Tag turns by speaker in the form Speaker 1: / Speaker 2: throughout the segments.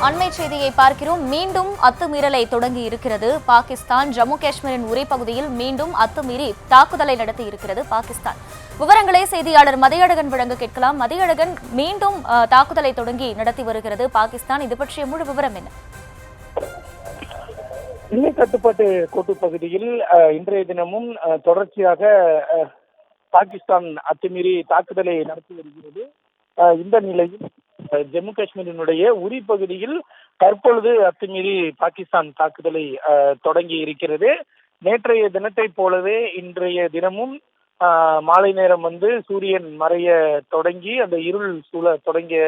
Speaker 1: அண்மை செய்தியை பார்க்கிறோம். மீண்டும் அத்துமீறலை தொடங்கி இருக்கிறது பாகிஸ்தான். ஜம்மு காஷ்மீரின் உரைப்பகுதியில் மீண்டும் அத்துமீறி தாக்குதலை நடத்தி இருக்கிறது பாகிஸ்தான். விவரங்களை செய்தியாளர் மதியழகன் வழங்க கேட்கலாம். மதியழகன், மீண்டும் தாக்குதலை தொடங்கி நடத்தி வருகிறது பாகிஸ்தான். இது பற்றிய முழு விவரம் என்ன?
Speaker 2: எல்லை கட்டுப்பாட்டு கோட்டு பகுதியில் இன்றைய தினமும் தொடர்ச்சியாக பாகிஸ்தான் அத்துமீறி தாக்குதலை நடத்தி வருகிறது. இந்த நிலையில் ஜம்மு காஷ்மீரினுடைய உரி பகுதியில் தற்பொழுது அத்துமீறி பாகிஸ்தான் தாக்குதலை தொடங்கி இருக்கிறது. நேற்றைய தினத்தை போலவே இன்றைய தினமும் மாலை நேரம் சூரியன் மறைய தொடங்கி அந்த இருள் சூழ தொடங்கிய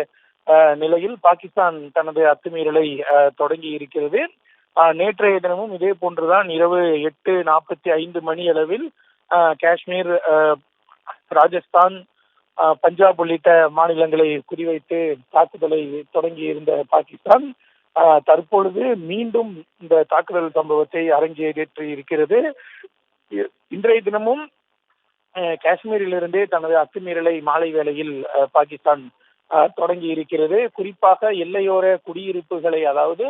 Speaker 2: நிலையில் பாகிஸ்தான் தனது அத்துமீறலை தொடங்கி இருக்கிறது. நேற்றைய தினமும் இதே போன்றுதான் இரவு 8:45 மணி அளவில் காஷ்மீர், ராஜஸ்தான், பஞ்சாப் உள்ளிட்ட மாநிலங்களை குறிவைத்து தாக்குதலை தொடங்கி இருந்த பாகிஸ்தான் தற்பொழுது மீண்டும் இந்த தாக்குதல் சம்பவத்தை அரங்கேற்றி இருக்கிறது. இன்றைய தினமும் காஷ்மீரிலிருந்தே தனது அத்துமீறலை மாலை வேளையில் பாகிஸ்தான் தொடங்கி இருக்கிறது. குறிப்பாக எல்லையோர குடியிருப்புகளை, அதாவது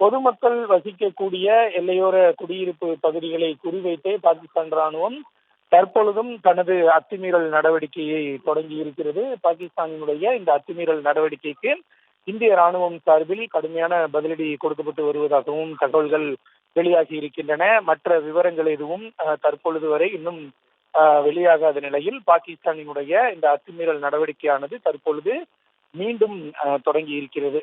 Speaker 2: பொதுமக்கள் வசிக்கக்கூடிய எல்லையோர குடியிருப்பு பகுதிகளை குறிவைத்தே பாகிஸ்தான் ராணுவம் தற்பொழுதும் தனது அத்துமீறல் நடவடிக்கையை தொடங்கி இருக்கிறது. பாகிஸ்தானினுடைய இந்த அத்துமீறல் நடவடிக்கைக்கு இந்திய ராணுவம் சார்பில் கடுமையான பதிலடி கொடுக்கப்பட்டு வருவதாகவும் தகவல்கள் வெளியாகி இருக்கின்றன. மற்ற விவரங்கள் எதுவும் தற்பொழுது வரை இன்னும் வெளியாகாத நிலையில் பாகிஸ்தானினுடைய இந்த அத்துமீறல் நடவடிக்கையானது தற்பொழுது மீண்டும் தொடங்கி இருக்கிறது.